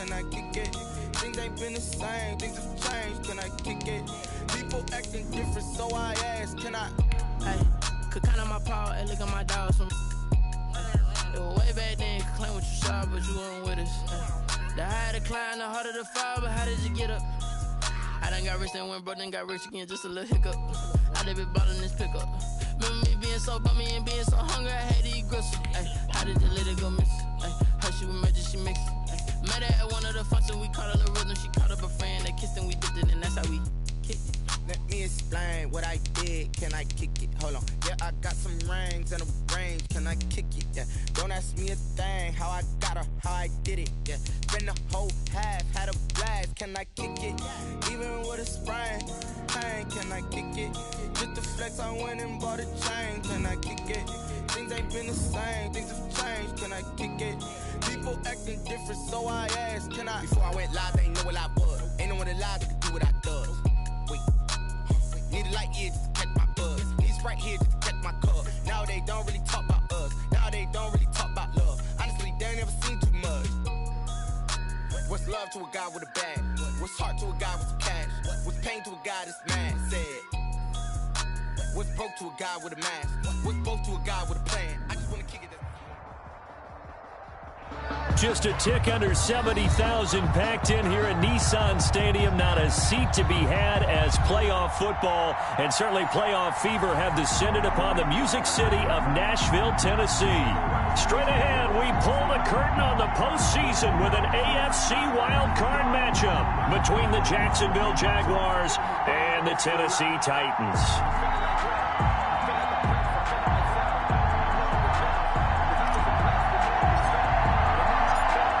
can I kick it? Things ain't been the same, things have changed, can I kick it? People acting different, so I ask, can I? Hey, could count on my power, hey, look at my dogs from. It was way back then, you could claim what you saw, but you weren't with us. The higher the climb, the harder the fall, but how did you get up? I done got rich, then went broke, then got rich again, just a little hiccup. I done been ballin' this pickup. Remember me being so bummy and being so hungry, I had to eat gristle. Ay, how did you let it go miss? Ay, how she was magic, she mixed. Met her at one of the functions, we caught a little rhythm, she caught up a friend, they kissed and we dipped it, and that's how we kicked it. Let me explain what I did, can I kick it? Hold on, yeah, I got some rings and a range, can I kick it? Yeah, don't ask me a thing, how I got her, how I did it, yeah. Spend the whole half, had a blast, can I kick it? Even with a sprain, pain, can I kick it? Just the flex, I went and bought a chain, can I kick it? Things ain't been the same, things have changed, can I kick it? People acting different, so I asked, can I? Before I went live, they ain't know what I was. Ain't no one alive that could do what I does. Wait, need a light year just to catch my buzz. Need Sprite here just to catch my cup. Now they don't really talk about us. Now they don't really talk about love. Honestly, they ain't never seen too much. What's love to a guy with a bag? What's heart to a guy with some cash? What's pain to a guy that's mad? Said. What's broke to a guy with a mask? What's both to a guy with a plan? I just want to kick it. Just a tick under 70,000 packed in here at Nissan Stadium. Not a seat to be had as playoff football and certainly playoff fever have descended upon the Music City of Nashville, Tennessee. Straight ahead, we pull the curtain on the postseason with an AFC wildcard matchup between the Jacksonville Jaguars and the Tennessee Titans.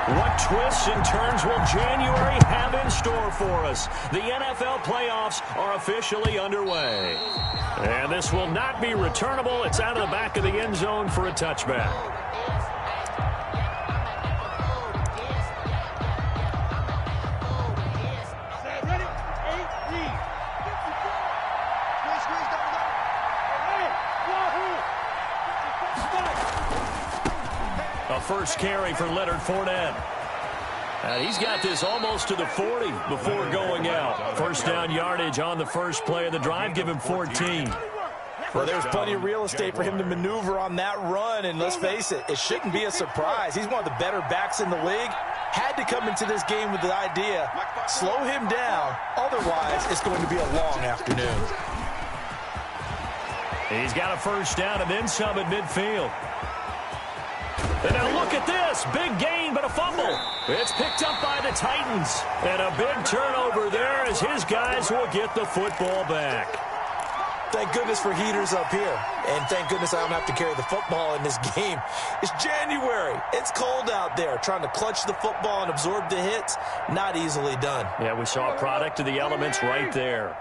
What twists and turns will January have in store for us? The NFL playoffs are officially underway. And this will not be returnable. It's out of the back of the end zone for a touchback. A first carry for Leonard Fournette. He's got this almost to the 40 before going out. First down yardage on the first play of the drive. Give him 14. Well, there's plenty of real estate for him to maneuver on that run, and let's face it, it shouldn't be a surprise. He's one of the better backs in the league. Had to come into this game with the idea, slow him down, otherwise it's going to be a long afternoon. He's got a first down and then some at midfield. And now look at this. Big gain, but a fumble. It's picked up by the Titans. And a big turnover there as his guys will get the football back. Thank goodness for heaters up here. And thank goodness I don't have to carry the football in this game. It's January. It's cold out there. Trying to clutch the football and absorb the hits, not easily done. Yeah, we saw a product of the elements right there.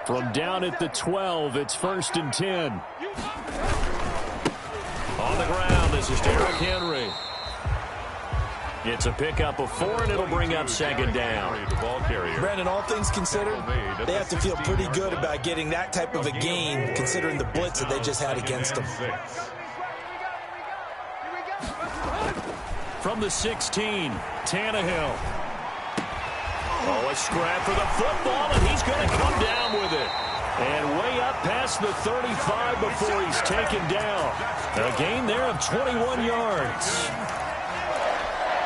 From down at the 12, it's 1st and 10. On the ground, this is Derrick Henry. It's a pickup of 4, and it'll bring up 2nd down. Brandon, all things considered, they have to feel pretty good about getting that type of a gain, considering the blitz that they just had against them. From the 16, Tannehill. Oh, a scrap for the football, and he's going to come down with it. And way up past the 35 before he's taken down. A gain there of 21 yards.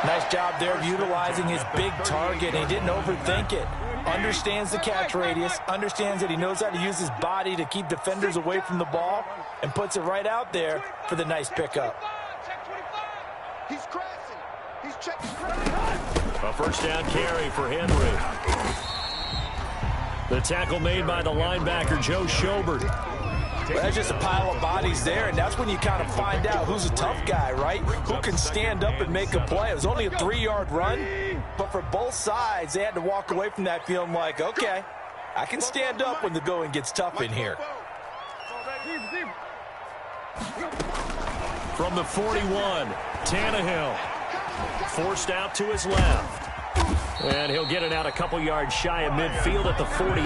Nice job there of utilizing his big target. He didn't overthink it. Understands the catch radius. Understands that he knows how to use his body to keep defenders away from the ball. And puts it right out there for the nice pickup. He's crashing. He's checking. A first down carry for Henry. The tackle made by the linebacker, Joe Schobert. Well, that's just a pile of bodies there, and that's when you kind of find out who's a tough guy, right? Who can stand up and make a play. It was only a 3-yard run, but for both sides, they had to walk away from that feeling like, okay, I can stand up when the going gets tough in here. From the 41, Tannehill. Forced out to his left. And he'll get it out a couple yards shy of midfield at the 48.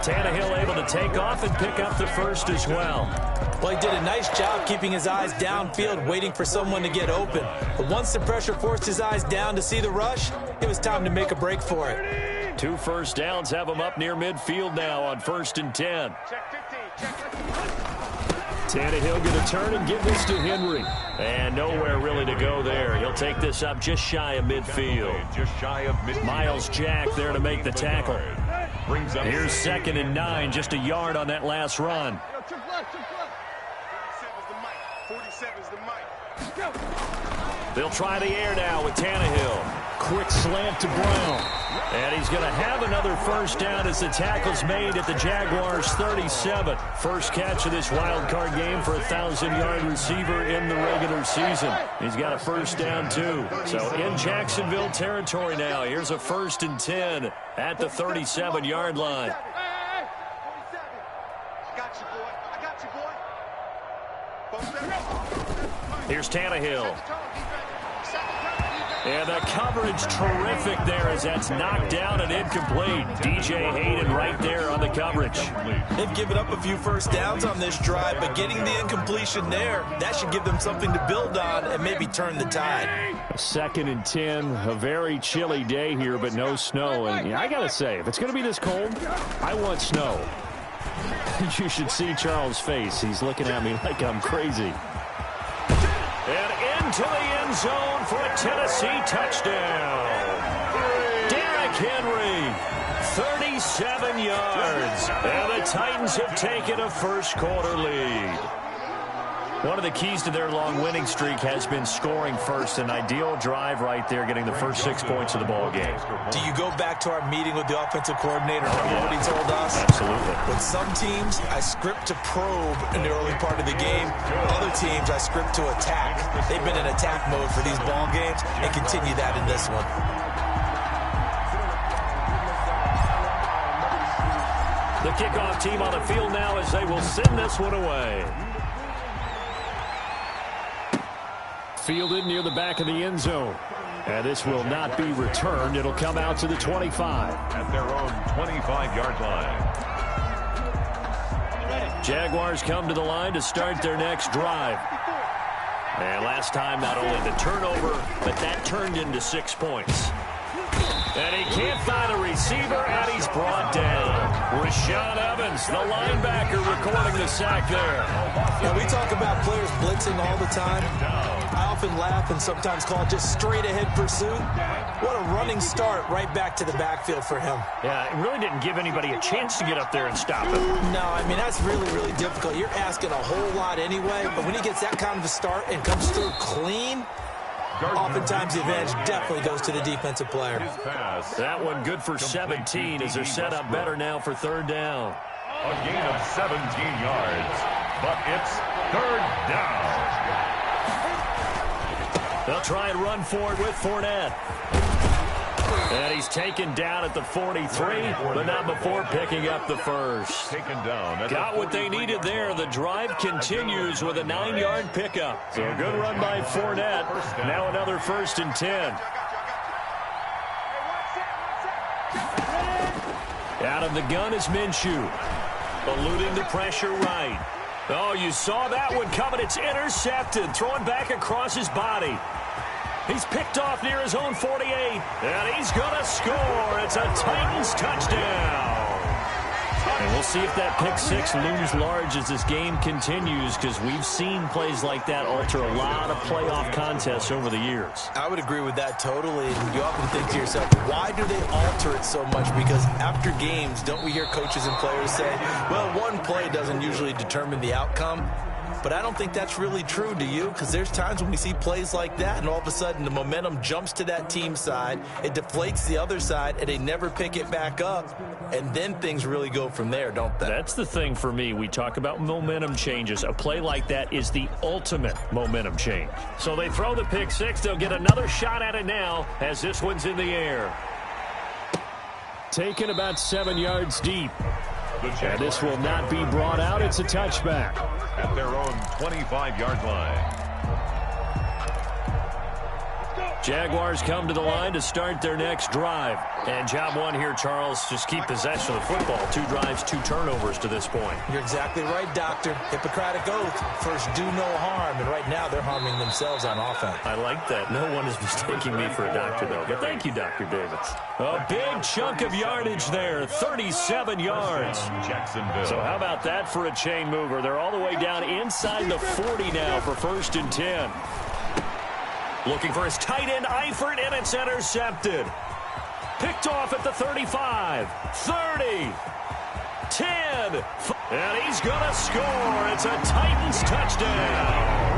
Tannehill able to take off and pick up the first as well. Well, he did a nice job keeping his eyes downfield, waiting for someone to get open. But once the pressure forced his eyes down to see the rush, it was time to make a break for it. 2 first downs have him up near midfield now on 1st and 10. Tannehill going to turn and give this to Henry. And nowhere really to go there. He'll take this up just shy of midfield. Miles Jack there to make the tackle. Here's 2nd and 9, just a yard on that last run. They'll try the air now with Tannehill. Quick slant to Brown. And he's going to have another first down as the tackle's made at the Jaguars' 37. First catch of this wild card game for a 1,000-yard receiver in the regular season. He's got a first down, too. So in Jacksonville territory now. Here's a 1st and 10 at the 37-yard line. Here's Tannehill. And the coverage terrific there as that's knocked down and incomplete. DJ Hayden right there on the coverage. They've given up a few first downs on this drive, but getting the incompletion there, that should give them something to build on and maybe turn the tide. 2nd and 10, a very chilly day here, but no snow. And yeah, I got to say, if it's going to be this cold, I want snow. You should see Charles' face. He's looking at me like I'm crazy. And into the end zone for a Tennessee touchdown. Derrick Henry, 37 yards. And the Titans have taken a first-quarter lead. One of the keys to their long winning streak has been scoring first. An ideal drive right there, getting the first 6 points of the ball game. Do you go back to our meeting with the offensive coordinator? Remember what he told us? Absolutely. With some teams, I script to probe in the early part of the game. Other teams, I script to attack. They've been in attack mode for these ball games and continue that in this one. The kickoff team on the field now as they will send this one away. Fielded near the back of the end zone. And this will not be returned. It'll come out to the 25. At their own 25-yard line. Jaguars come to the line to start their next drive. And last time, not only the turnover, but that turned into 6 points. And he can't find a receiver, and he's brought down. Rashaan Evans, the linebacker, recording the sack there. Yeah, we talk about players blitzing all the time. I often laugh and sometimes call it just straight-ahead pursuit. What a running start right back to the backfield for him. Yeah, it really didn't give anybody a chance to get up there and stop him. No, I mean, that's really, really difficult. You're asking a whole lot anyway, but when he gets that kind of a start and comes through clean, oftentimes the advantage definitely goes to the defensive player. That one good for 17 as they're set up better now for 3rd down. A gain of 17 yards, but it's 3rd down. They'll try and run for it with Fournette. And he's taken down at the 43, but not before picking up the first. Taken down. Got what they needed there. The drive continues with a 9-yard pickup. So a good run by Fournette. Now another 1st and 10. Out of the gun is Minshew. Eluding the pressure right. Oh, you saw that one coming. It's intercepted. Throwing back across his body. He's picked off near his own 48. And he's going to score. It's a Titans touchdown. And we'll see if that pick six looms large as this game continues, because we've seen plays like that alter a lot of playoff contests over the years. I would agree with that totally. And you often think to yourself, why do they alter it so much? Because after games, don't we hear coaches and players say, well, one play doesn't usually determine the outcome? But I don't think that's really true, do you? Because there's times when we see plays like that, and all of a sudden the momentum jumps to that team side, it deflates the other side, and they never pick it back up, and then things really go from there, don't they? That's the thing for me. We talk about momentum changes. A play like that is the ultimate momentum change. So they throw the pick six. They'll get another shot at it now as this one's in the air. Taken about 7 yards deep. And this will not be brought out. It's a touchback. At their own 25-yard line. Jaguars come to the line to start their next drive. And job one here, Charles, just keep possession of the football. 2 drives, 2 turnovers to this point. You're exactly right, Doctor. Hippocratic oath. First, do no harm. And right now, they're harming themselves on offense. I like that. No one is mistaking me for a doctor, though. But thank you, Dr. Davis. A big chunk of yardage there, 37 yards. So how about that for a chain mover? They're all the way down inside the 40 now for 1st and 10. Looking for his tight end, Eifert, and it's intercepted. Picked off at the 35, 30, 10, and he's going to score. It's a Titans touchdown.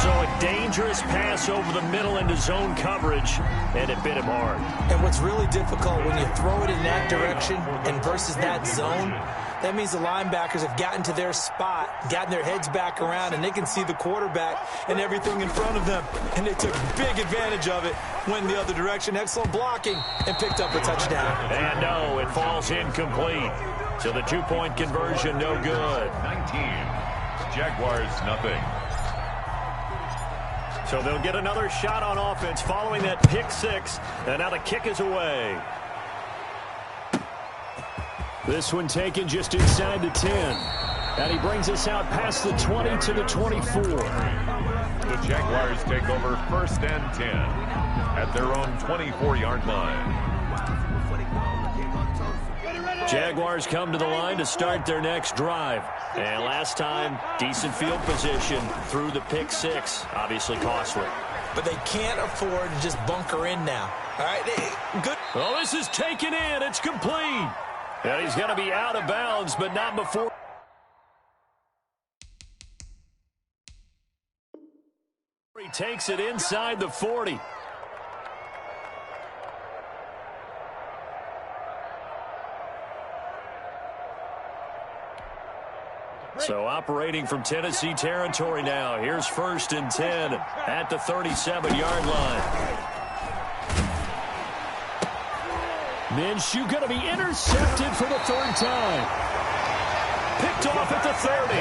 So a dangerous pass over the middle into zone coverage, and it bit him hard. And what's really difficult when you throw it in that direction and versus that zone, that means the linebackers have gotten to their spot, gotten their heads back around, and they can see the quarterback and everything in front of them. And they took big advantage of it, went the other direction, excellent blocking, and picked up a touchdown. And no, it falls incomplete. So the 2-point conversion, no good. 19. Jaguars, nothing. So they'll get another shot on offense following that pick 6, and now the kick is away. This one taken just inside the 10. And he brings us out past the 20 to the 24. The Jaguars take over 1st and 10 at their own 24-yard line. Jaguars come to the line to start their next drive. And last time, decent field position through the pick 6. Obviously costly. But they can't afford to just bunker in now. All right, good. Well, this is taken in. It's complete. And he's going to be out of bounds, but not before. He takes it inside the 40. So operating from Tennessee territory now. Here's 1st and 10 at the 37-yard line. Minshew going to be intercepted for the 3rd time. Picked off at the 30.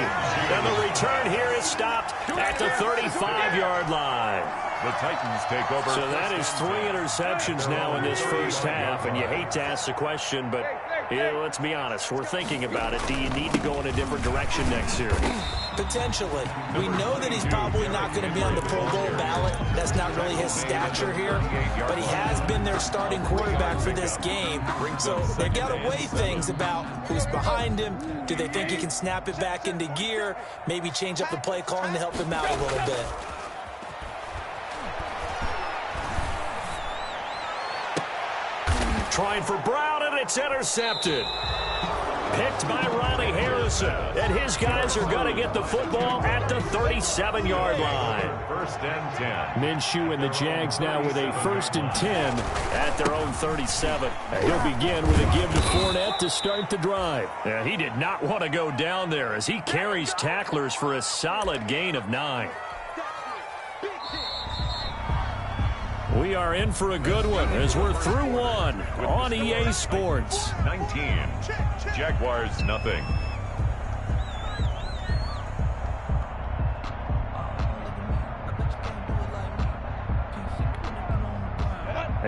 And the return here is stopped at the 35-yard line. The Titans take over. So that is 3 interceptions now in this first half. And you hate to ask the question, but let's be honest. We're thinking about it. Do you need to go in a different direction next year? Potentially. We know that he's probably not going to be on the Pro Bowl ballot. That's not really his stature here. But he has been their starting quarterback for this game. So they've got to weigh things about who's behind him. Do they think he can snap it back into gear? Maybe change up the play calling to help him out a little bit. Trying for Brown, and it's intercepted. Picked by Ronnie Harrison. And his guys are going to get the football at the 37-yard line. 1st and 10. Minshew and the Jags now with a 1st and 10 at their own 37. He'll begin with a give to Fournette to start the drive. Yeah, he did not want to go down there as he carries tacklers for a solid gain of 9. We are in for a good one as we're through one on EA Sports. 19. Jaguars, nothing.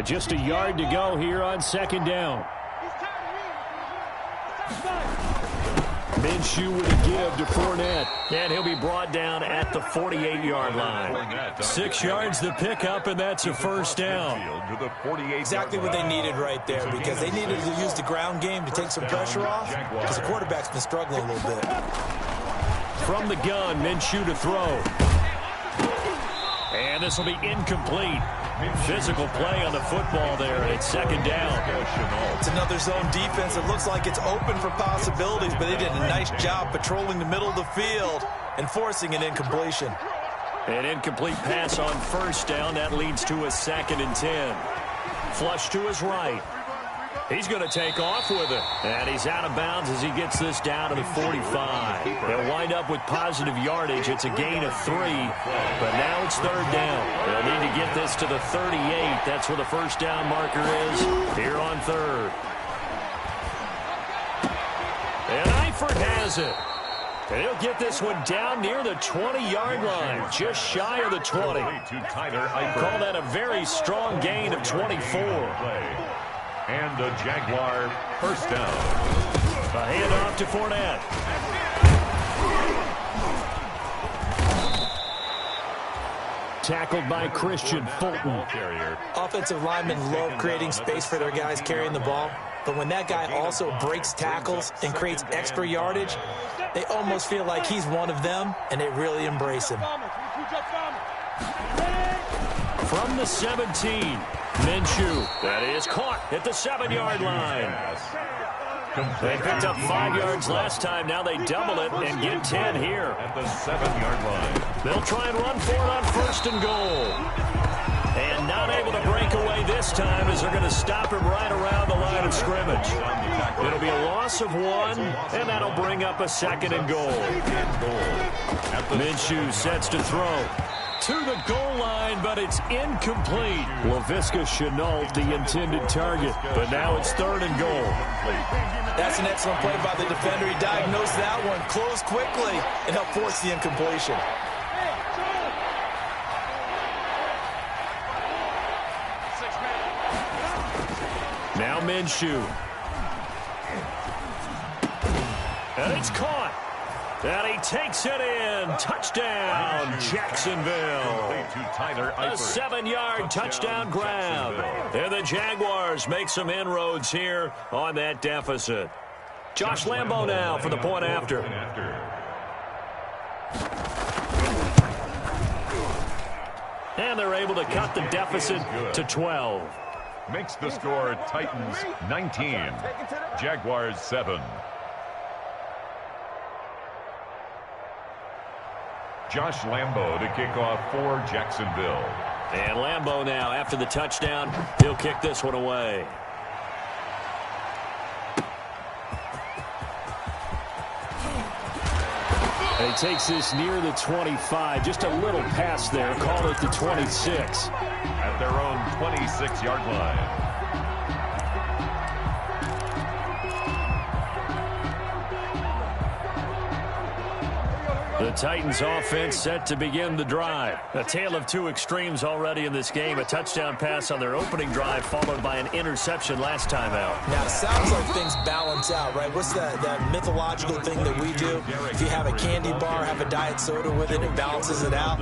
Just a yard to go here on 2nd down. Minshew with a give to Fournette. And he'll be brought down at the 48-yard line. 6 yards to pick up, and that's a 1st down. Exactly what they needed right there, because they needed to use the ground game to take some pressure off, because the quarterback's been struggling a little bit. From the gun, Minshew to throw. And this will be incomplete. Physical play on the football there, and it's 2nd down. It's another zone defense. It looks like it's open for possibilities, but they did a nice job patrolling the middle of the field and forcing an incompletion. An incomplete pass on 1st down. That leads to a 2nd and 10. Flush to his right. He's going to take off with it. And he's out of bounds as he gets this down to the 45. They'll wind up with positive yardage. It's a gain of 3. But now it's 3rd down. They'll need to get this to the 38. That's where the 1st down marker is here on 3rd. And Eifert has it. And he'll get this one down near the 20-yard line, just shy of the 20. Call that a very strong gain of 24. And a Jaguar first down. A handoff to Fournette. Tackled by Christian Fulton. Offensive linemen love creating space for their guys carrying the ball. But when that guy also breaks tackles and creates extra yardage, they almost feel like he's one of them, and they really embrace him. From the 17, Minshew. That is caught at the 7-yard line. They picked up 5 yards last time. Now they double it and get 10 here. At the 7-yard line. They'll try and run for it on 1st and goal. And not able to break away this time as they're going to stop him right around the line of scrimmage. It'll be a loss of 1, and that'll bring up a 2nd and goal. Minshew sets to throw. To the goal line, but it's incomplete. Laviska Shenault, the intended target, but now it's 3rd and goal. That's an excellent play by the defender. He diagnosed that one, closed quickly, and helped force the incompletion. Now Minshew. And it's caught. And he takes it in. Touchdown, Jacksonville. A 7-yard touchdown grab. And the Jaguars make some inroads here on that deficit. Josh Lambo now for the point after. And they're able to cut the deficit to 12. Makes the score Titans 19, Jaguars 7. Josh Lambo to kick off for Jacksonville. And Lambo now, after the touchdown, he'll kick this one away. And he takes this near the 25, just a little past there, call it the 26. At their own 26-yard line. The Titans offense set to begin the drive. A tale of two extremes already in this game. A touchdown pass on their opening drive followed by an interception last time out. Now, it sounds like things balance out, right? What's that mythological thing that we do? If you have a candy bar, have a diet soda with it, it balances it out.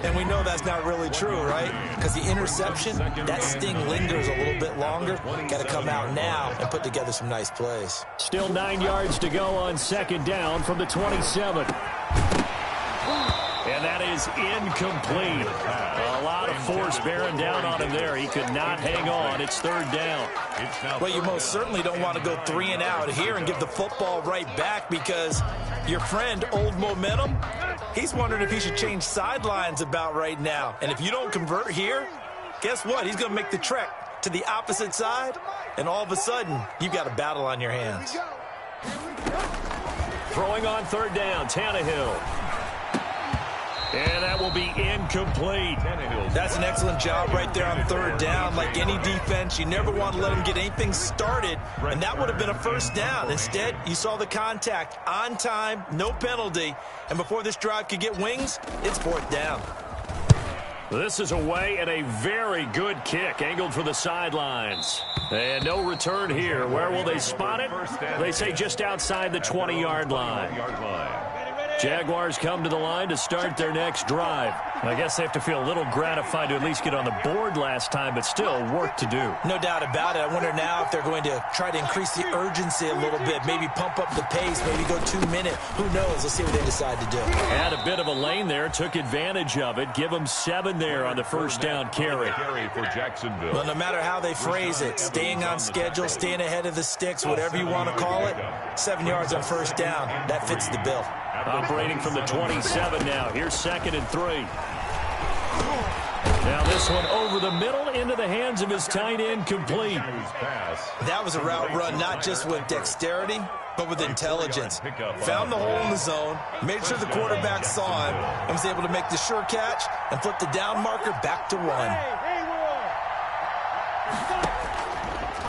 And we know that's not really true, right? Because the interception, that sting lingers a little bit longer. Got to come out now and put together some nice plays. Still 9 yards to go on 2nd down from the 27. And that is incomplete. A lot of force bearing down on him there. He could not hang on. It's 3rd down. Well, you most certainly don't want to go 3 and out here and give the football right back because your friend, Old Momentum, he's wondering if he should change sidelines about right now. And if you don't convert here, guess what? He's going to make the trek to the opposite side, and all of a sudden, you've got a battle on your hands. Throwing on 3rd down, Tannehill. And that will be incomplete. That's an excellent job right there on 3rd down. Like any defense, you never want to let them get anything started, and that would have been a 1st down. Instead, you saw the contact on time, no penalty, and before this drive could get wings, it's 4th down. This is away and a very good kick, angled for the sidelines. And no return here. Where will they spot it? They say just outside the 20-yard line. Jaguars come to the line to start their next drive. I guess they have to feel a little gratified to at least get on the board last time, but still work to do. No doubt about it. I wonder now if they're going to try to increase the urgency a little bit, maybe pump up the pace, maybe go 2-minute. Who knows? Let's see what they decide to do. Had a bit of a lane there, took advantage of it. Give them 7 there on the 1st down carry. For Jacksonville. Well, no matter how they phrase it, staying on schedule, staying ahead of the sticks, whatever you want to call it, 7 yards on 1st down, that fits the bill. Operating from the 27 now. Here's 2nd and 3. Now this one over the middle into the hands of his tight end, complete. That was a route run not just with dexterity, but with intelligence. Found the hole in the zone, made sure the quarterback saw him, and was able to make the sure catch and flip the down marker back to 1.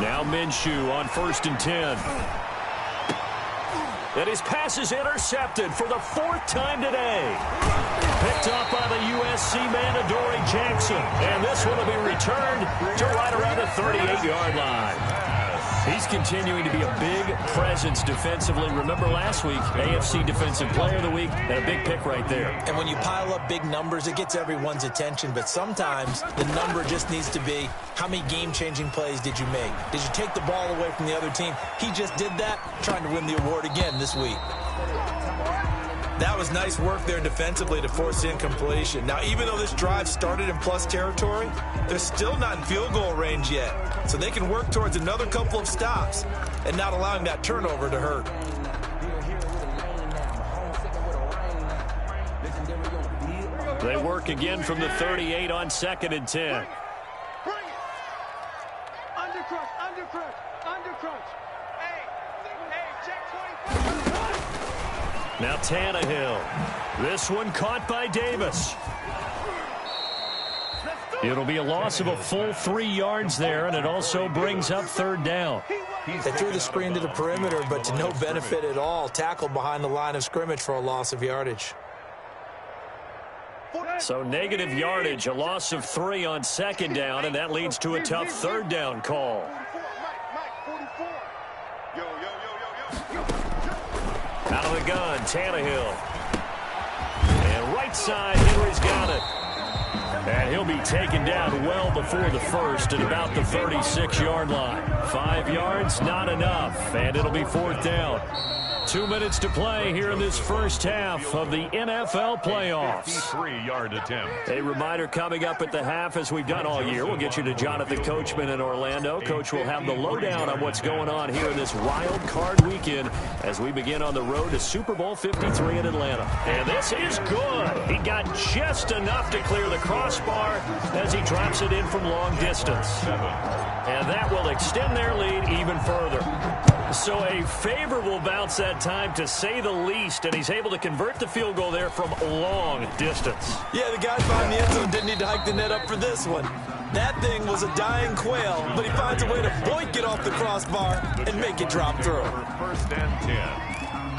Now Minshew on 1st and 10. And his pass is intercepted for the 4th time today. Picked up by the USC man, Adoree Jackson. And this one will be returned to right around the 38-yard line. He's continuing to be a big presence defensively. Remember last week, AFC Defensive Player of the Week, and a big pick right there. And when you pile up big numbers, it gets everyone's attention. But sometimes the number just needs to be, how many game-changing plays did you make? Did you take the ball away from the other team? He just did that, trying to win the award again this week. That was nice work there defensively to force incompletion. Now, even though this drive started in plus territory, they're still not in field goal range yet. So they can work towards another couple of stops and not allowing that turnover to hurt. They work again from the 38 on 2nd and 10. Now Tannehill. This one caught by Davis. It'll be a loss of a full 3 yards there, and it also brings up 3rd down. They threw the screen to the perimeter, but to no benefit at all. Tackled behind the line of scrimmage for a loss of yardage. So negative yardage, a loss of 3 on 2nd down, and that leads to a tough 3rd down call. Out of the gun, Tannehill. And right side, Henry's got it. And he'll be taken down well before the first at about the 36-yard line. 5 yards, not enough, and it'll be 4th down. 2 minutes to play here in this first half of the NFL playoffs. 53-yard attempt. A reminder coming up at the half, as we've done all year. We'll get you to Jonathan Coachman in Orlando. Coach will have the lowdown on what's going on here in this wild card weekend as we begin on the road to Super Bowl 53 in Atlanta. And this is good. He got just enough to clear the crossbar as he drops it in from long distance. And that will extend their lead even further. So a favorable bounce that time, to say the least, and he's able to convert the field goal there from long distance. Yeah, the guy behind the end zone didn't need to hike the net up for this one. That thing was a dying quail, but he finds a way to boink it off the crossbar and make it drop through. 1st and 10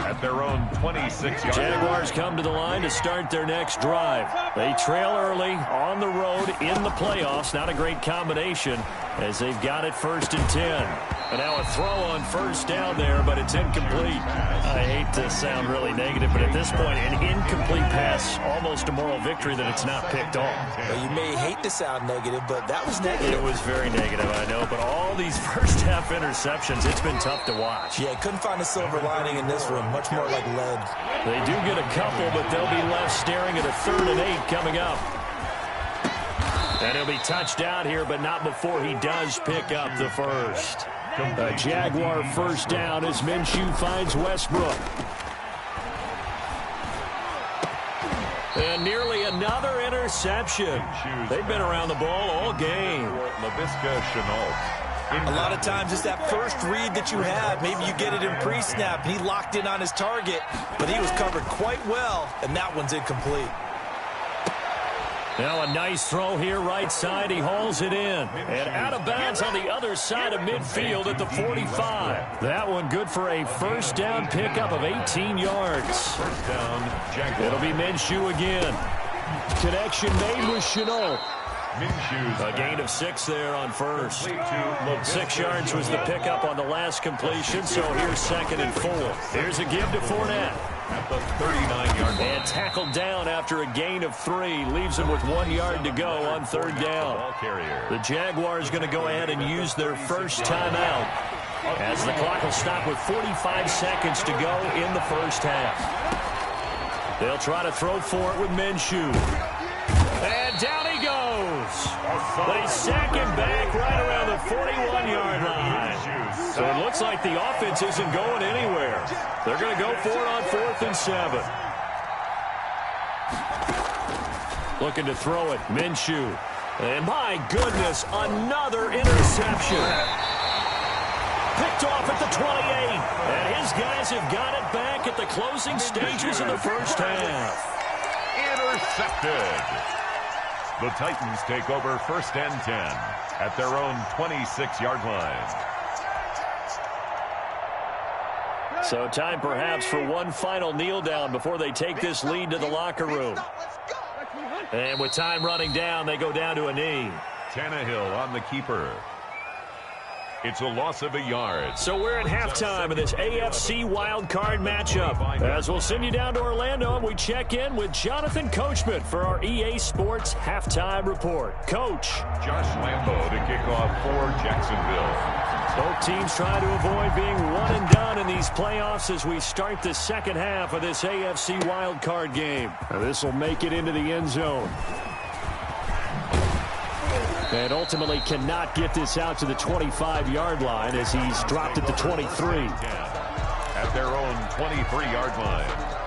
at their own 26-yard. Jaguars come to the line to start their next drive. They trail early on the road in the playoffs. Not a great combination as they've got it 1st and 10. And now a throw on 1st down there, but it's incomplete. I hate to sound really negative, but at this point, an incomplete pass, almost a moral victory that it's not picked off. Well, you may hate to sound negative, but that was negative. It was very negative, I know, but all these first-half interceptions, it's been tough to watch. Yeah, couldn't find a silver lining in this one, much more like lead. They do get a couple, but they'll be left staring at a 3rd and 8 coming up. And he'll be touched out here, but not before he does pick up the first. A Jaguar 1st down as Minshew finds Westbrook. And nearly another interception. They've been around the ball all game. Chenault. A lot of times it's that first read that you have. Maybe you get it in pre-snap, and he locked in on his target, but he was covered quite well, and that one's incomplete. Now a nice throw here right side. He hauls it in. And out of bounds on the other side of midfield at the 45. That one good for a 1st down pickup of 18 yards. 1st down, It'll be Minshew again. Connection made with Chenault. A gain of 6 there on 1st. 6 yards was the pickup on the last completion, so here's 2nd and 4. Here's a give to Fournette. At the 39-yard line. And tackled down after a gain of 3. Leaves him with 1 yard to go on 3rd down. The Jaguars going to go ahead and use their first timeout as the clock will stop with 45 seconds to go in the first half. They'll try to throw for it with Minshew. And down he goes. They sack him back right around the 41-yard line. So it looks like the offense isn't going anywhere. They're going to go for it on 4th and 7. Looking to throw it, Minshew. And my goodness, another interception. Picked off at the 28. And his guys have got it back at the closing stages of the first half. Intercepted. The Titans take over 1st and 10 at their own 26-yard line. So time perhaps for one final kneel down before they take this lead to the locker room. And with time running down, they go down to a knee. Tannehill on the keeper. It's a loss of a yard. So we're at halftime of this AFC wildcard matchup. As we'll send you down to Orlando, and we check in with Jonathan Coachman for our EA Sports Halftime Report. Coach. Josh Lambo to kick off for Jacksonville. Both teams try to avoid being one and done in these playoffs as we start the second half of this AFC wildcard game. Now this will make it into the end zone. And ultimately cannot get this out to the 25-yard line as he's dropped at the 23. At their own 23-yard line.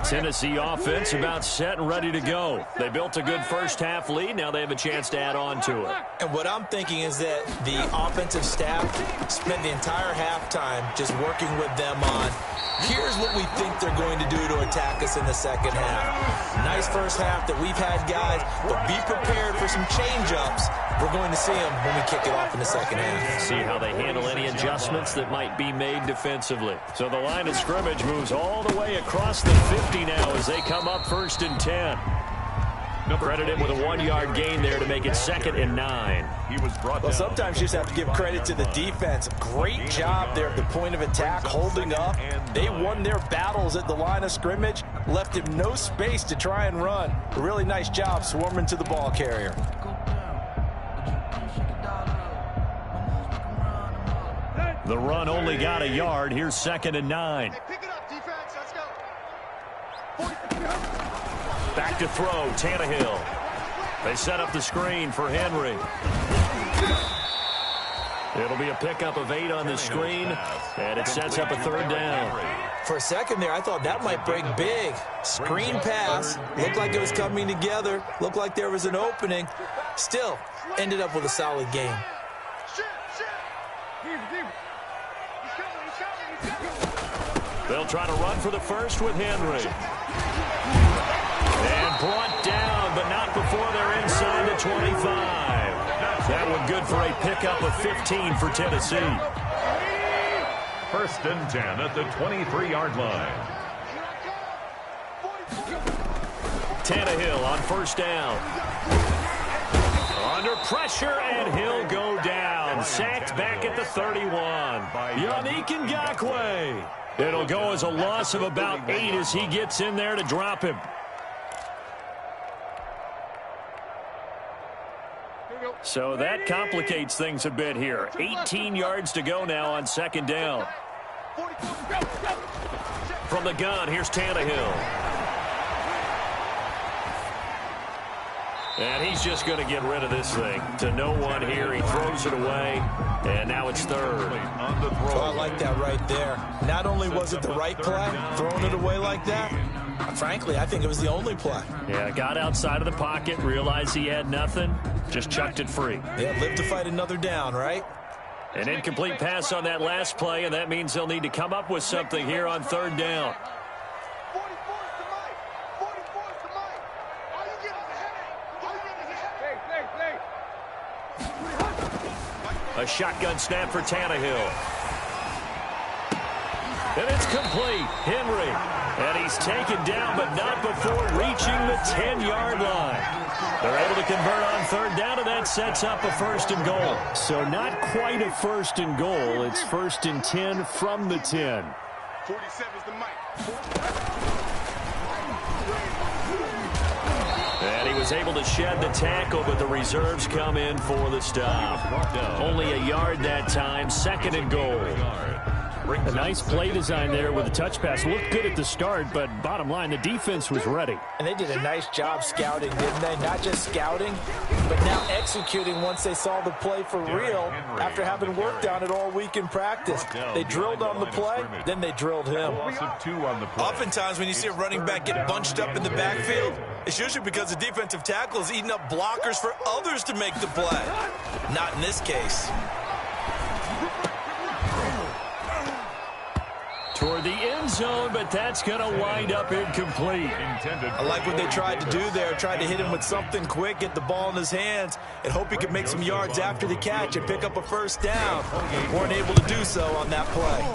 Tennessee offense about set and ready to go. They built a good first-half lead. Now they have a chance to add on to it. And what I'm thinking is that the offensive staff spent the entire halftime just working with them on, here's what we think they're going to do to attack us in the second half. Nice first half that we've had, guys, but be prepared for some change-ups. We're going to see them when we kick it off in the second half. See how they handle any adjustments that might be made defensively. So the line of scrimmage moves all the way across the 50 now as they come up 1st and 10. Credit him with a 1-yard gain there to make it 2nd and 9. He was brought Well, down. sometimes you just have to give credit to the defense. Great job there at the point of attack, holding up. They won their battles at the line of scrimmage, left him no space to try and run. A really nice job swarming to the ball carrier. The run only got a yard. Here's 2nd and 9. Pick it up, defense. Let's go. Back to throw, Tannehill. They set up the screen for Henry. It'll be a pickup of 8 on the screen, and it sets up a 3rd down. For a second there, I thought that might break big. Screen pass. Looked like it was coming together. Looked like there was an opening. Still, ended up with a solid game. They'll try to run for the first with Henry. And brought down, but not before they're inside the 25. That one good for a pickup of 15 for Tennessee. 1st and 10 at the 23-yard line. Tannehill on 1st down. Under pressure, and he'll go down. Sacked back at the 31. Yannick Ngakoue. It'll go as a loss of about 8 as he gets in there to drop him. So that complicates things a bit here. 18 yards to go now on 2nd down. From the gun, here's Tannehill. And he's just going to get rid of this thing. To no one here. He throws it away. And now it's 3rd. Oh, I like that right there. Not only was it the right play, throwing it away like that, frankly, I think it was the only play. Yeah, got outside of the pocket, realized he had nothing, just chucked it free. Yeah, live to fight another down, right? An incomplete pass on that last play, and that means they'll need to come up with something here on 3rd down. A shotgun snap for Tannehill. And it's complete. Henry. And he's taken down, but not before reaching the 10-yard line. They're able to convert on 3rd down, and that sets up a 1st and goal. So not quite a 1st and goal. It's 1st and 10 from the 10. 47's the mic. And he was able to shed the tackle, but the reserves come in for the stop. Only a yard that time, 2nd and goal. A nice play design there with the touch pass. Looked good at the start, but bottom line, the defense was ready. And they did a nice job scouting, didn't they? Not just scouting, but now executing once they saw the play for real after having worked on it all week in practice. They drilled on the play, then they drilled him. Oftentimes when you see a running back get bunched up in the backfield, it's usually because the defensive tackle is eating up blockers for others to make the play. Not in this case. toward the end zone, but that's going to wind up incomplete. I like what they tried to do there. Tried to hit him with something quick, get the ball in his hands, and hope he could make some yards after the catch and pick up a first down. Weren't able to do so on that play.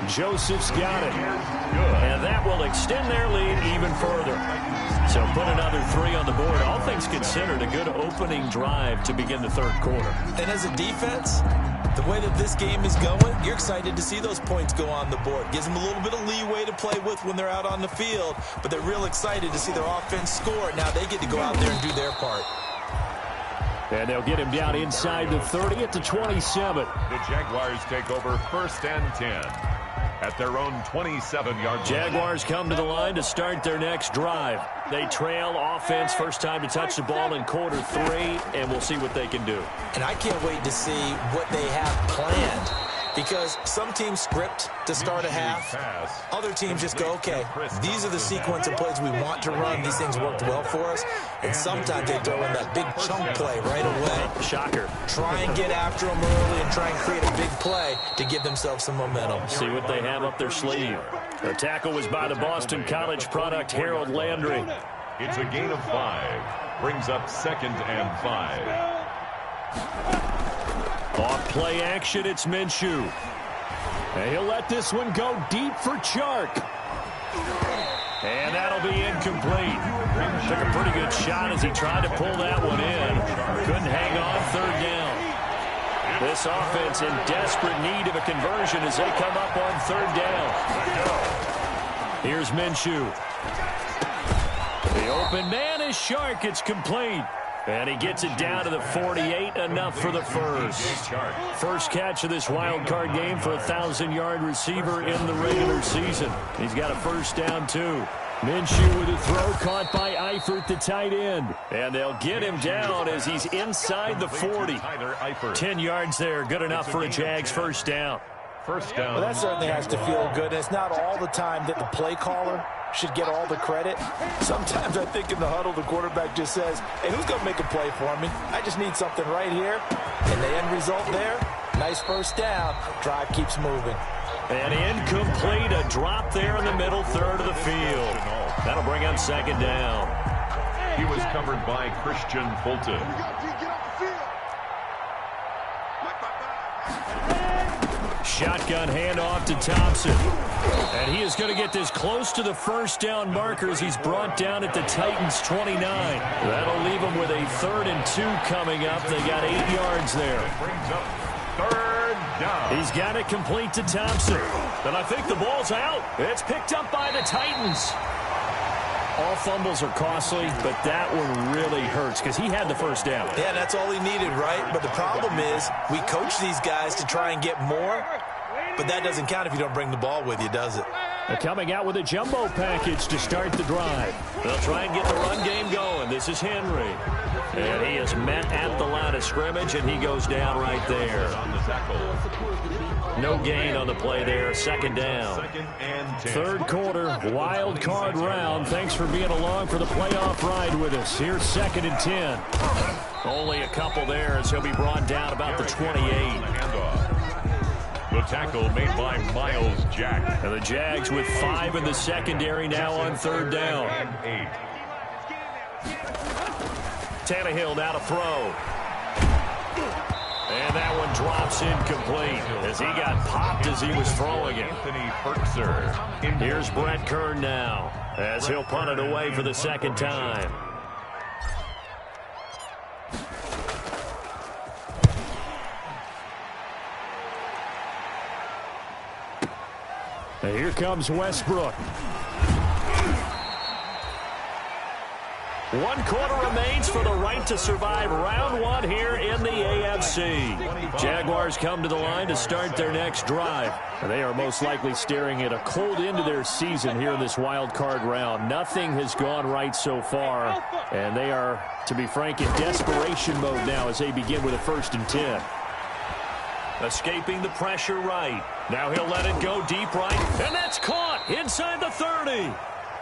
Joseph's got it. And that will extend their lead even further. So put another 3 on the board. All things considered, a good opening drive to begin the third quarter. And as a defense, the way that this game is going, you're excited to see those points go on the board. Gives them a little bit of leeway to play with when they're out on the field, but they're real excited to see their offense score. Now they get to go out there and do their part. And they'll get him down inside the 30 at the 27. The Jaguars take over 1st and 10 at their own 27-yard line. Jaguars come to the line to start their next drive. They trail offense, first time to touch the ball in quarter 3, and we'll see what they can do. And I can't wait to see what they have planned, because some teams script to start a half. Other teams just go, okay, these are the sequence of plays we want to run. These things worked well for us. And sometimes they throw in that big chunk play right away. Shocker. Try and get after them early and try and create a big play to give themselves some momentum. See what they have up their sleeve. The tackle was by the Boston College product, Harold Landry. It's a gain of 5. Brings up 2nd and 5. Off play action, it's Minshew. And he'll let this one go deep for Chark. And that'll be incomplete. Took a pretty good shot as he tried to pull that one in. Couldn't hang on, 3rd down. This offense in desperate need of a conversion as they come up on 3rd down. Here's Minshew. The open man is Chark. It's complete. And he gets it down to the 48, enough for the first. First catch of this wild card game for a 1,000-yard receiver in the regular season. He's got a first down, too. Minshew with a throw caught by Eifert, the tight end. And they'll get him down as he's inside the 40. 10 yards there, good enough for a Jags first down. First down. Well, that certainly has to feel good. And it's not all the time that the play caller should get all the credit. Sometimes I think in the huddle, the quarterback just says, hey, who's going to make a play for me? I just need something right here. And the end result there, nice first down. Drive keeps moving. And incomplete, a drop there in the middle third of the field. That'll bring up 2nd down. He was covered by Christian Fulton. Shotgun handoff to Thompson. And he is going to get this close to the first down marker as he's brought down at the Titans' 29. That'll leave him with a 3rd and 2 coming up. They got 8 yards there. Brings up 3rd down. He's got it complete to Thompson. And I think the ball's out. It's picked up by the Titans. All fumbles are costly, but that one really hurts because he had the first down. Yeah, that's all he needed, right? But the problem is we coach these guys to try and get more, but that doesn't count if you don't bring the ball with you, does it? They're coming out with a jumbo package to start the drive. They'll try and get the run game going. This is Henry. And he is met at the line of scrimmage, and he goes down right there. No gain on the play there. 2nd down. 3rd quarter, wild card round. Thanks for being along for the playoff ride with us. Here's 2nd and 10. Only a couple there as he'll be brought down about the 28. The tackle made by Miles Jack. And the Jags with 5 in the secondary now on 3rd down. Tannehill now to throw. And that one drops incomplete as he got popped as he was throwing it. Here's Brett Kern now as he'll punt it away for the 2nd time. And here comes Westbrook. 1 quarter remains for the right to survive round 1 here in the AFC. Jaguars come to the line to start their next drive. And they are most likely staring at a cold end to their season here in this wild card round. Nothing has gone right so far. And they are, to be frank, in desperation mode now as they begin with a 1st and 10. Escaping the pressure right. Now he'll let it go deep right. And that's caught inside the 30.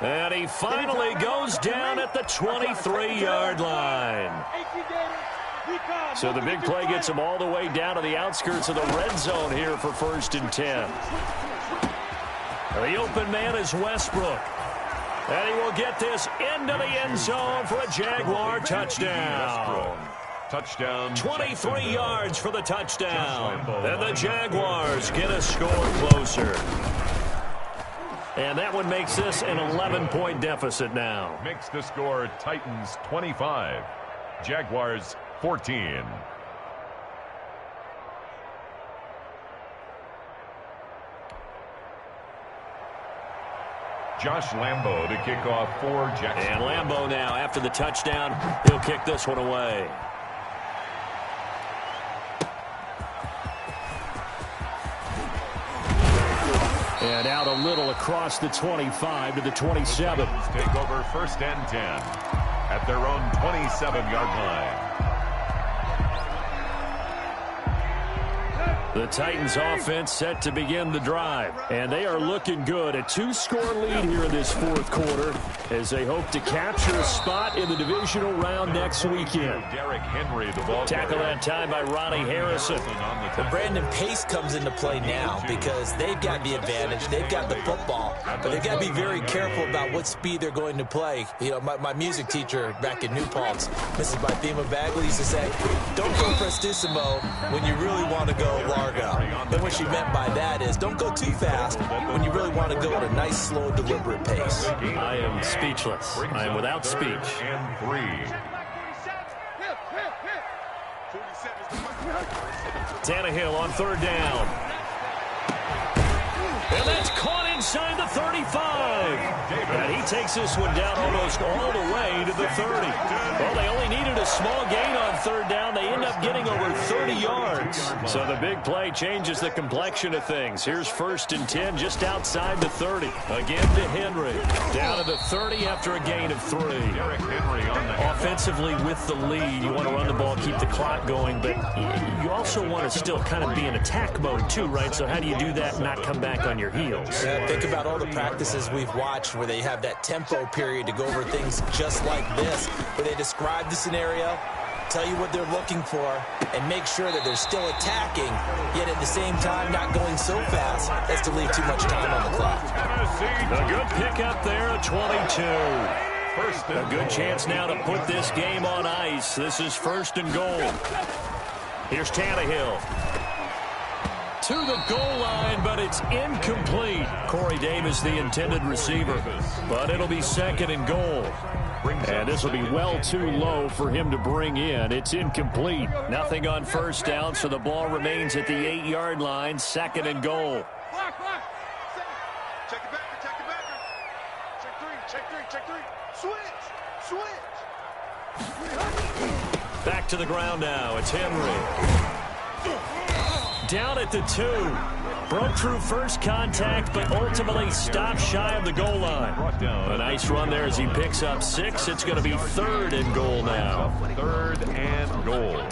And he finally goes down at the 23-yard line. So the big play gets him all the way down to the outskirts of the red zone here for 1st and 10. The open man is Westbrook. And he will get this into the end zone for a Jaguar touchdown. Touchdown. 23 yards for the touchdown. And the Jaguars get a score closer. And that one makes this an 11-point deficit now. Makes the score Titans 25, Jaguars 14. Josh Lambo to kick off for Jackson. And Lambo now, after the touchdown, he'll kick this one away. And out a little across the 25 to the 27. Take over 1st and 10 at their own 27-yard line. The Titans offense set to begin the drive. And they are looking good. A 2-score lead here in this 4th quarter as they hope to capture a spot in the divisional round next weekend. Derrick Henry, the ball tackle that time by Ronnie Harrison. The Brandon Pace comes into play now because they've got the advantage. They've got the football, but they've got to be very careful about what speed they're going to play. You know, my music teacher back in New Paltz, Mrs. Bythema Bagley, used to say, don't go prestissimo when you really want to go largo. And what she meant by that is don't go too fast when you really want to go at a nice, slow, deliberate pace. I am speechless. I am without speech. And 3. Tannehill on 3rd down. And that's caught inside the 35. And he takes this one down almost all the way to the 30. Well, they only needed a small gain on 3rd down. They end up getting over 30 yards. So the big play changes the complexion of things. Here's 1st and 10 just outside the 30. Again to Henry. Down to the 30 after a gain of 3. Derrick Henry on the offensively with the lead. You want to run the ball, keep the clock going, but you also want to still kind of be in attack mode too, right? So how do you do that and not come back on your heels? Yeah, think about all the practices we've watched where they have that tempo period to go over things just like this, where they describe the scenario, tell you what they're looking for, and make sure that they're still attacking, yet at the same time not going so fast as to leave too much time on the clock. A good pickup there at 22. A good chance now to put this game on ice. This is 1st and goal. Here's Tannehill. To the goal line, but it's incomplete. Corey Davis, the intended receiver. But it'll be 2nd and goal. And this will be well too low for him to bring in. It's incomplete. Nothing on 1st down, so the ball remains at the 8-yard line. 2nd and goal. Check it back, check it back. Check 3, check 3. Switch. Back to the ground now. It's Henry. Down at the 2. Broke through first contact, but ultimately stopped shy of the goal line. A nice run there as he picks up 6. It's going to be 3rd and goal now. 3rd and goal.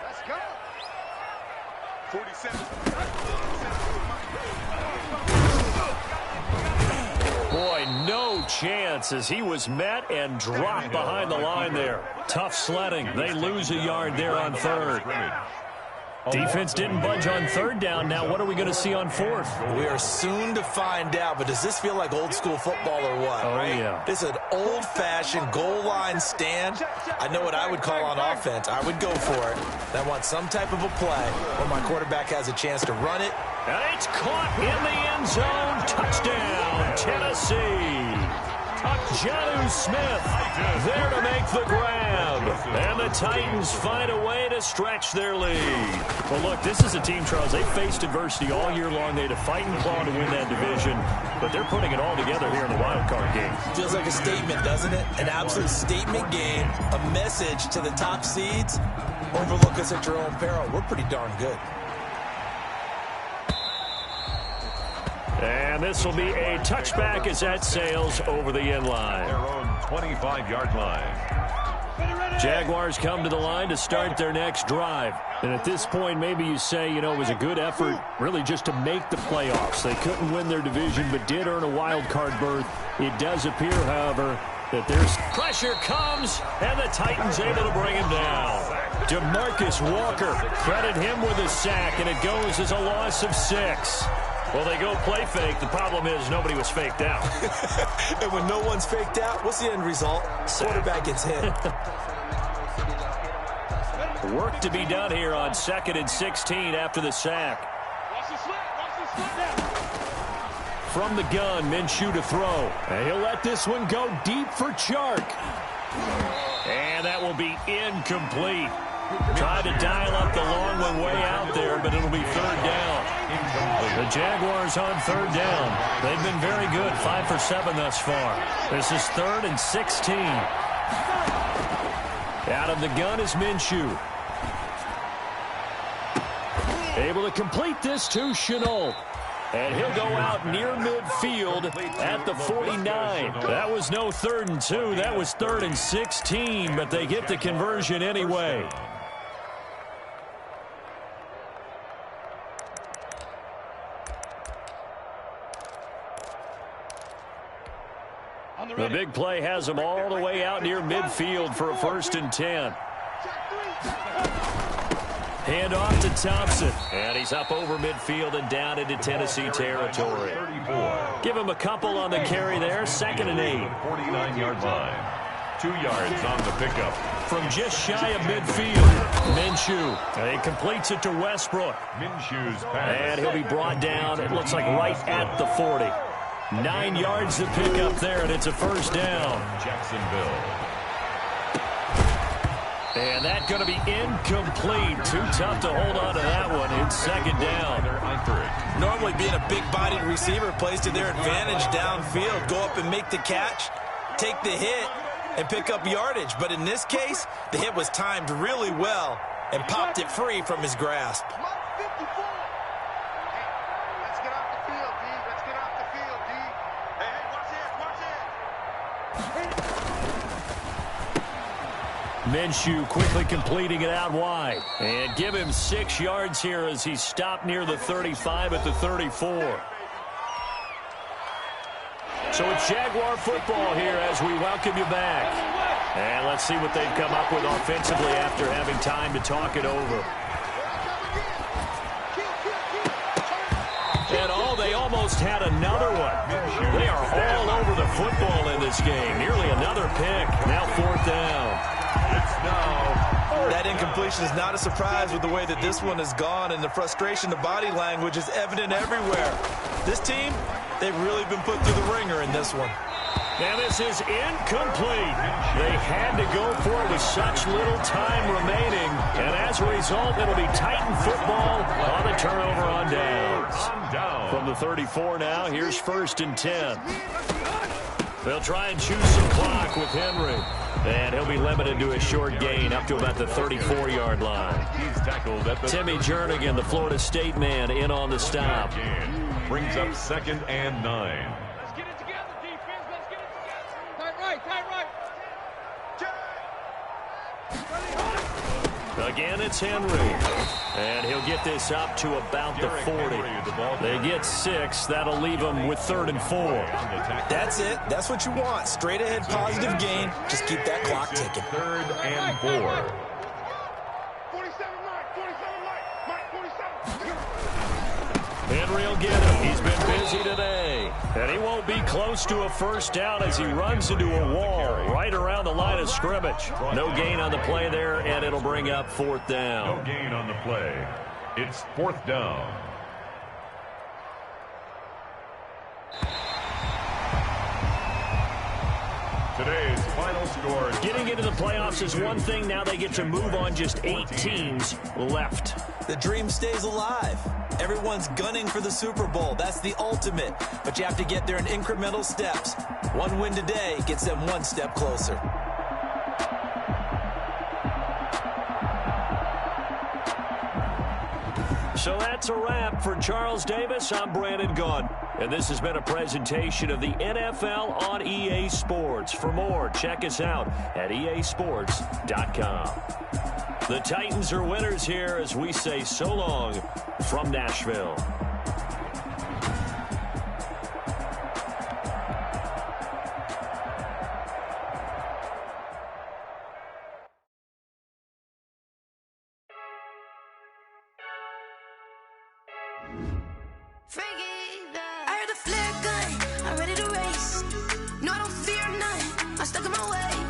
Let's go. 47. Boy, no chance as he was met and dropped behind the line there. Tough sledding. They lose a yard there on 3rd. Defense didn't budge on 3rd down. Now what are we going to see on 4th? We are soon to find out, but does this feel like old school football or what? Oh, yeah. This is an old-fashioned goal line stand. I know what I would call on offense. I would go for it. I want some type of a play where my quarterback has a chance to run it. And it's caught in the end zone. Touchdown, Tennessee. Jonnu Smith there to make the grab. And the Titans find a way to stretch their lead. Well, look, this is a team, Charles, they faced adversity all year long. They had to fight and claw to win that division, but they're putting it all together here in the wild card game. Feels like a statement, doesn't it? An absolute statement game, a message to the top seeds. Overlook us at your own peril. We're pretty darn good. And this will be a touchback as that sails over the end line. Their own 25-yard line. Jaguars come to the line to start their next drive. And at this point, maybe you say, you know, it was a good effort really just to make the playoffs. They couldn't win their division but did earn a wild card berth. It does appear, however, that there's pressure comes, and the Titans able to bring him down. DeMarcus Walker, credit him with a sack, and it goes as a loss of 6. Well, they go play fake. The problem is nobody was faked out. And when no one's faked out, what's the end result? Quarterback gets hit. Work to be done here on 2nd and 16 after the sack. From the gun, Minshew to throw. And he'll let this one go deep for Chark. And that will be incomplete. Tried to dial up the long one way out there, but it'll be 3rd down. The Jaguars on 3rd down. They've been very good, 5 for 7 thus far. This is 3rd and 16. Out of the gun is Minshew. Able to complete this to Shenault. And he'll go out near midfield at the 49. That was no 3rd and 2. That was 3rd and 16, but they get the conversion anyway. The big play has them all the way out near midfield for a 1st and 10. Hand off to Thompson. And he's up over midfield and down into Tennessee territory. Give him a couple on the carry there. 2nd and 8. 49-yard line. 2 yards on the pickup. From just shy of midfield, Minshew. And he completes it to Westbrook. Minshew's pass. And he'll be brought down, it looks like right at the 40. 9 yards to pick up there, and it's a 1st down. Jacksonville. And that's going to be incomplete. Too tough to hold on to that one. It's 2nd down. Normally being a big-bodied receiver plays to their advantage downfield. Go up and make the catch, take the hit, and pick up yardage. But in this case, the hit was timed really well and popped it free from his grasp. Minshew quickly completing it out wide. And give him 6 yards here as he stopped near the 35 at the 34. So it's Jaguar football here as we welcome you back. And let's see what they've come up with offensively after having time to talk it over. And they almost had another one. They are all over the football in this game. Nearly another pick. Now 4th down. That incompletion is not a surprise with the way that this one has gone, and the frustration, the body language is evident everywhere. This team, they've really been put through the ringer in this one. And this is incomplete. They had to go for it with such little time remaining, and as a result, it'll be Titan football on the turnover on downs. From the 34 now, here's 1st and 10. They'll try and choose some clock with Henry. And he'll be limited to a short gain up to about the 34-yard line. He's tackled at the Timmy Jernigan, the Florida State man, in on the stop. Brings up 2nd and 9. Let's get it together, defense. Let's get it together. Tight right, tight right. Again, it's Henry. And he'll get this up to about the 40. They get 6. That'll leave them with 3rd and 4. That's it. That's what you want. Straight ahead positive gain. Just keep that clock ticking. 3rd and 4. 47 Mike, 47 Mike, 47. Henry will get him. He's been busy today. And he won't be close to a 1st down as he runs into a wall right around the line of scrimmage. No gain on the play there, and it'll bring up 4th down. No gain on the play. It's 4th down. Today's final score. Getting into the playoffs is one thing. Now they get to move on. Just 8 teams left. The dream stays alive. Everyone's gunning for the Super Bowl. That's the ultimate. But you have to get there in incremental steps. One win today gets them one step closer. So that's a wrap for Charles Davis. I'm Brandon Gunn. And this has been a presentation of the NFL on EA Sports. For more, check us out at easports.com. The Titans are winners here as we say so long from Nashville. I heard the flare gun, I'm ready to race. No, I don't fear none, I'm stuck in my way.